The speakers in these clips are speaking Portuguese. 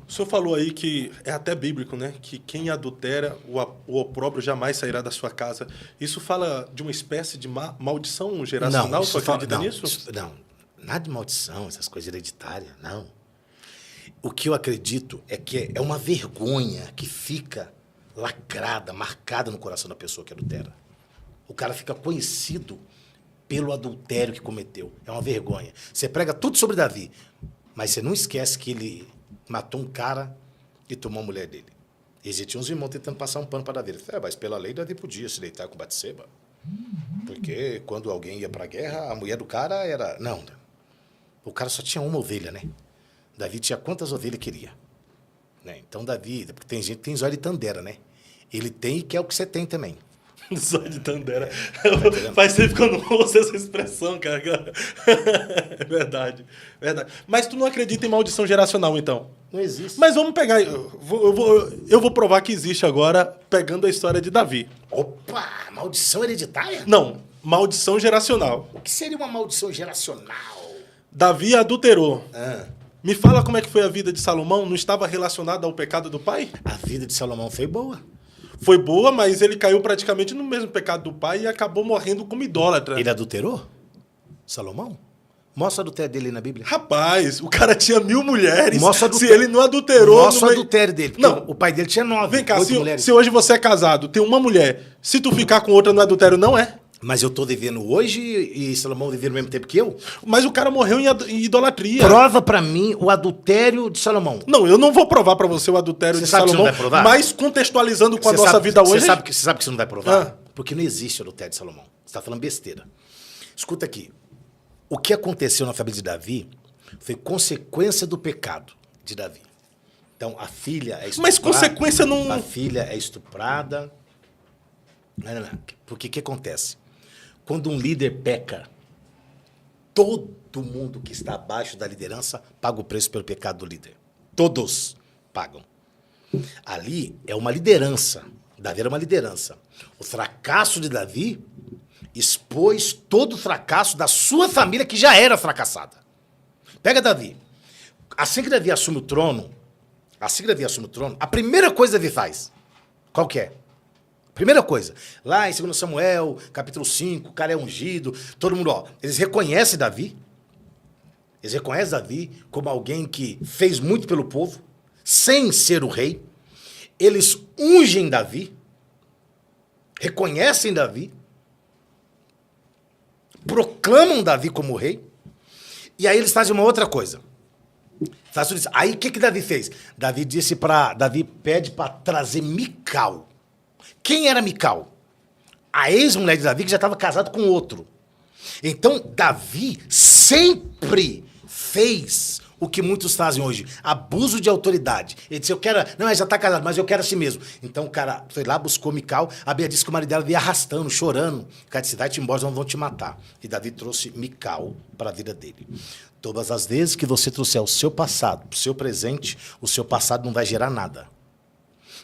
O senhor falou aí que é até bíblico, né? Que quem adultera, o opróbrio jamais sairá da sua casa. Isso fala de uma espécie de maldição Não, geracional? Tu acredita nisso? não, nada de maldição, essas coisas hereditárias, não. O que eu acredito é que é uma vergonha que fica lacrada, marcada no coração da pessoa que adultera. O cara fica conhecido pelo adultério que cometeu. É uma vergonha. Você prega tudo sobre Davi, mas você não esquece que ele matou um cara e tomou a mulher dele. Existiam uns irmãos tentando passar um pano para Davi. Ele falou, mas pela lei Davi podia se deitar com Batseba. Porque quando alguém ia para a guerra, a mulher do cara era... Não, o cara só tinha uma ovelha, né? Davi tinha quantas ovelhas queria. Né? Então Davi, porque tem gente que tem zóio de tandera, né? Ele tem e quer o que você tem também. Zóio de Tandera. Faz tempo que eu não ouço essa expressão, cara. É verdade, verdade. Mas tu não acredita em maldição geracional, então? Não existe. Mas vamos pegar... Eu vou provar que existe agora, pegando a história de Davi. Opa, maldição hereditária? Não, maldição geracional. O que seria uma maldição geracional? Davi adulterou. Ah, Me fala como é que foi a vida de Salomão. Não estava relacionada ao pecado do pai? a vida de Salomão foi boa. Foi boa, mas ele caiu praticamente no mesmo pecado do pai e acabou morrendo como idólatra. Ele adulterou? Salomão? Mostra o adultério dele na Bíblia. Rapaz, o cara tinha 1000 mulheres. Mostra Se ele não adulterou... Mostra o adultério dele. Não. O pai dele tinha 9, Vem cá, 8 mulheres. se hoje você é casado, tem uma mulher, se tu ficar com outra no adultério, não é? Mas eu tô vivendo hoje e Salomão vivendo ao mesmo tempo que eu? Mas o cara morreu em idolatria. Prova pra mim o adultério de Salomão. Não, eu não vou provar pra você o adultério Você de sabe que Salomão, você não vai provar? mas contextualizando com a Você nossa sabe- vida hoje... Você sabe que você não vai provar? Ah. Porque não existe o adultério de Salomão. Você tá falando besteira. Escuta aqui. O que aconteceu na família de Davi foi consequência do pecado de Davi. Então, a filha é estuprada. Mas consequência não... A filha é estuprada. Não. Porque o que acontece? Quando um líder peca, todo mundo que está abaixo da liderança paga o preço pelo pecado do líder. Todos pagam. Ali é uma liderança. Davi era uma liderança. O fracasso de Davi expôs todo o fracasso da sua família, que já era fracassada. Pega Davi. Assim que Davi assume o trono, a primeira coisa que Davi faz, qual que é? Primeira coisa, lá em 2 Samuel, capítulo 5, o cara é ungido, todo mundo, eles reconhecem Davi. Eles reconhecem Davi como alguém que fez muito pelo povo, sem ser o rei. Eles ungem Davi, reconhecem Davi, proclamam Davi como rei, e aí eles fazem uma outra coisa. Aí o que Davi fez? Davi pede para trazer Mical. Quem era Mical? A ex-mulher de Davi que já estava casado com outro. Então, Davi sempre fez o que muitos fazem hoje. Abuso de autoridade. Ele disse, não, ele já está casado, mas eu quero assim mesmo. Então, o cara foi lá, buscou Mical. A Bíblia disse que o marido dela veio arrastando, chorando. O cara disse, vai-te embora, não vão te matar. E Davi trouxe Mical para a vida dele. Todas as vezes que você trouxer o seu passado, o seu presente, o seu passado não vai gerar nada.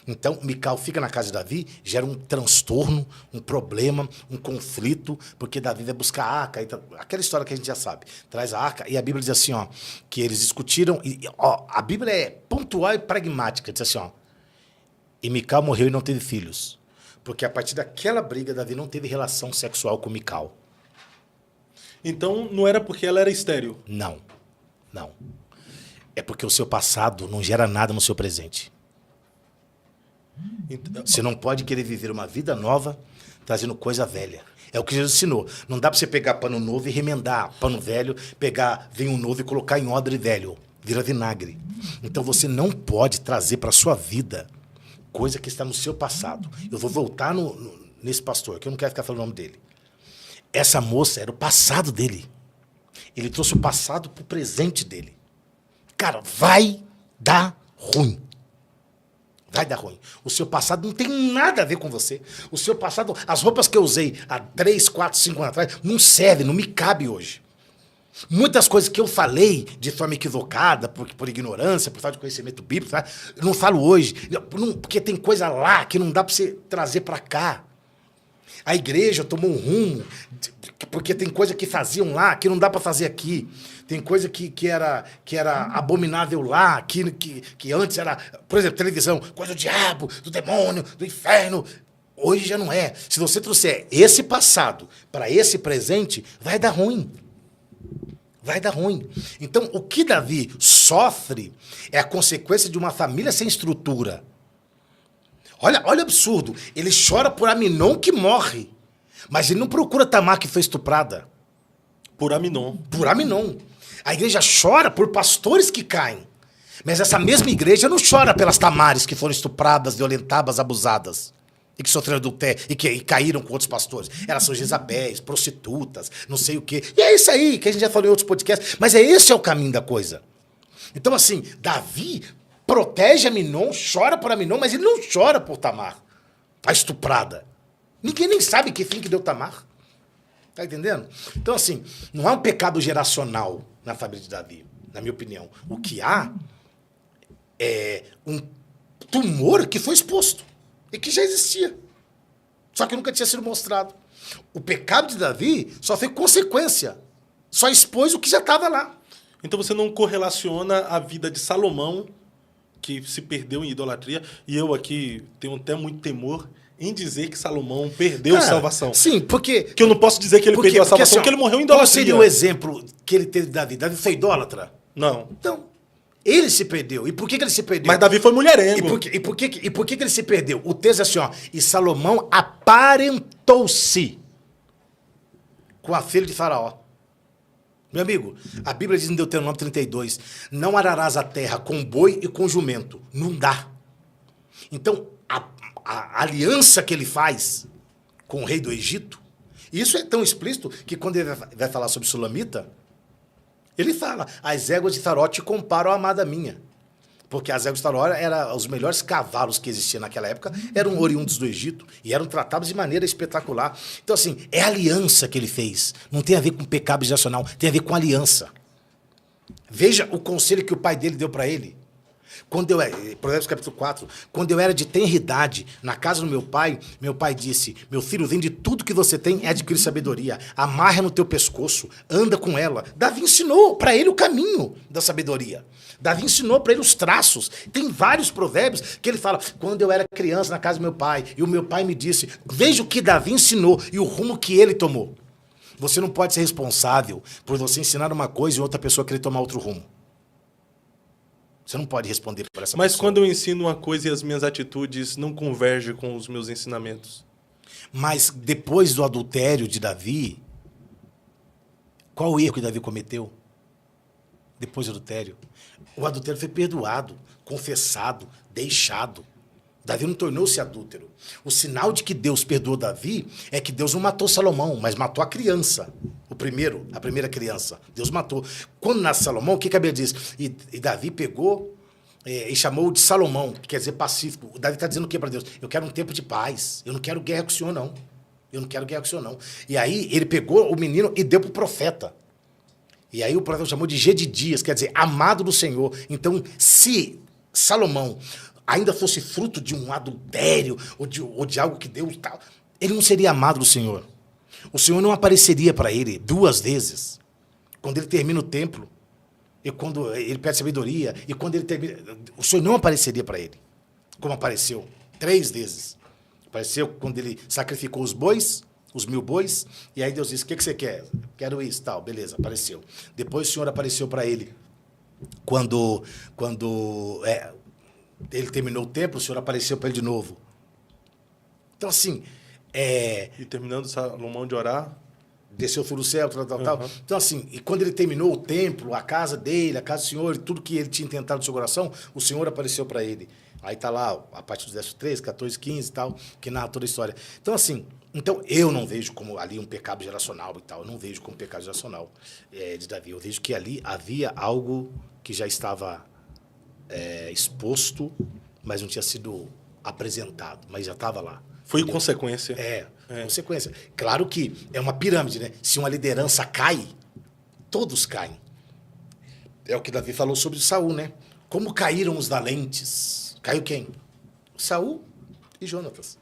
Então, Mical fica na casa de Davi, gera um transtorno, um problema, um conflito, porque Davi vai buscar a arca, aquela história que a gente já sabe. Traz a arca, e a Bíblia diz assim, que eles discutiram, a Bíblia é pontual e pragmática, diz assim, e Mical morreu e não teve filhos, porque a partir daquela briga, Davi não teve relação sexual com Mical. Então, não era porque ela era estéril? Não. É porque o seu passado não gera nada no seu presente. Você não pode querer viver uma vida nova trazendo coisa velha. É o que Jesus ensinou. Não dá para você pegar pano novo e remendar pano velho, pegar vinho novo e colocar em odre velho. Vira vinagre. Então você não pode trazer para a sua vida coisa que está no seu passado. Eu vou voltar nesse pastor, que eu não quero ficar falando o nome dele. Essa moça era o passado dele. Ele trouxe o passado para o presente dele. Cara, vai dar ruim. Vai dar ruim. O seu passado não tem nada a ver com você. O seu passado, as roupas que eu usei há 3, 4, 5 anos atrás, não servem, não me cabe hoje. Muitas coisas que eu falei de forma equivocada, por ignorância, por falta de conhecimento bíblico, eu não falo hoje. Porque tem coisa lá que não dá para você trazer para cá. A igreja tomou um rumo, porque tem coisa que faziam lá que não dá para fazer aqui. Tem coisa que era abominável lá, que antes era, por exemplo, televisão, coisa do diabo, do demônio, do inferno. Hoje já não é. Se você trouxer esse passado para esse presente, vai dar ruim. Vai dar ruim. Então, o que Davi sofre é a consequência de uma família sem estrutura. Olha o absurdo. Ele chora por Aminon que morre, mas ele não procura Tamar que foi estuprada. Por Aminon. Por Aminon. A igreja chora por pastores que caem. Mas essa mesma igreja não chora pelas Tamares que foram estupradas, violentadas, abusadas. E que sofreram adultério e caíram com outros pastores. Elas são Jezabéis, prostitutas, não sei o quê. E é isso aí, que a gente já falou em outros podcasts. Mas esse é o caminho da coisa. Então, assim, Davi protege Aminon, chora por Aminon, mas ele não chora por Tamar, a estuprada. Ninguém nem sabe que fim que deu Tamar. Tá entendendo? Então, assim, não há um pecado geracional na família de Davi, na minha opinião. O que há é um tumor que foi exposto e que já existia, só que nunca tinha sido mostrado. O pecado de Davi só foi consequência, só expôs o que já estava lá. Então você não correlaciona a vida de Salomão, que se perdeu em idolatria, e eu aqui tenho até muito temor em dizer que Salomão perdeu a salvação. Sim, porque... Que eu não posso dizer que ele perdeu a salvação, porque ele morreu em idolatria. Qual seria o exemplo que ele teve de Davi? Davi foi idólatra? Não. Então, ele se perdeu. E por que ele se perdeu? Mas Davi foi mulherengo. E por que ele se perdeu? O texto é assim, ó. E Salomão aparentou-se com a filha de Faraó. Meu amigo, a Bíblia diz em Deuteronômio 32, não ararás a terra com boi e com jumento. Não dá. Então, a aliança que ele faz com o rei do Egito, isso é tão explícito que quando ele vai falar sobre Sulamita, ele fala, as éguas de Faraó te comparam à amada minha. Porque as éguas de Faraó eram os melhores cavalos que existiam naquela época, eram oriundos do Egito e eram tratados de maneira espetacular. Então, assim, é a aliança que ele fez. Não tem a ver com pecado geracional, tem a ver com aliança. Veja o conselho que o pai dele deu para ele. Provérbios capítulo 4, quando eu era de tenra idade, na casa do meu pai disse, meu filho, vende tudo que você tem e adquire sabedoria, amarra no teu pescoço, anda com ela. Davi ensinou para ele o caminho da sabedoria. Davi ensinou para ele os traços. Tem vários provérbios que ele fala, quando eu era criança na casa do meu pai, e o meu pai me disse, veja o que Davi ensinou e o rumo que ele tomou. Você não pode ser responsável por você ensinar uma coisa e outra pessoa querer tomar outro rumo. Você não pode responder por essa Mas pessoa. quando eu ensino uma coisa e as minhas atitudes não convergem com os meus ensinamentos? Mas depois do adultério de Davi, qual o erro que Davi cometeu? Depois do adultério. O adultério foi perdoado, confessado, deixado. Davi não tornou-se adúltero. O sinal de que Deus perdoou Davi é que Deus não matou Salomão, mas matou a criança. A primeira criança. Deus matou. Quando nasce Salomão, o que a Bíblia diz? E Davi pegou e chamou de Salomão, que quer dizer pacífico. O Davi está dizendo o que para Deus? Eu quero um tempo de paz. Eu não quero guerra com o Senhor, não. Eu não quero guerra com o Senhor, não. E aí ele pegou o menino e deu para o profeta. E aí o profeta chamou de Gedidias, quer dizer, amado do Senhor. Então, se Salomão ainda fosse fruto de um adultério ou de algo que Deus tal, ele não seria amado do Senhor. O Senhor não apareceria para ele 2 vezes. Quando ele termina o templo, e quando ele pede sabedoria, e quando ele termina, o Senhor não apareceria para ele, como apareceu 3 vezes. Apareceu quando ele sacrificou os bois, os 1000 bois, e aí Deus disse, o que você quer? Quero isso, tal, beleza, apareceu. Depois o Senhor apareceu para ele, quando ele terminou o templo, o Senhor apareceu para ele de novo. Então, assim... E terminando Salomão de orar... Desceu do céu, tal. Então, assim, e quando ele terminou o templo, a casa dele, a casa do Senhor, tudo que ele tinha tentado no seu coração, o Senhor apareceu para ele. Aí tá lá, a partir do verso 13, 14, 15 e tal, que narra toda a história. Então, assim, eu não vejo como ali um pecado geracional e tal. Eu não vejo como pecado geracional de Davi. Eu vejo que ali havia algo que já estava exposto, mas não tinha sido apresentado, mas já estava lá. Foi consequência. Consequência. Claro que é uma pirâmide, né? Se uma liderança cai, todos caem. É o que Davi falou sobre Saul, né? Como caíram os valentes? Caiu quem? Saul e Jonatas.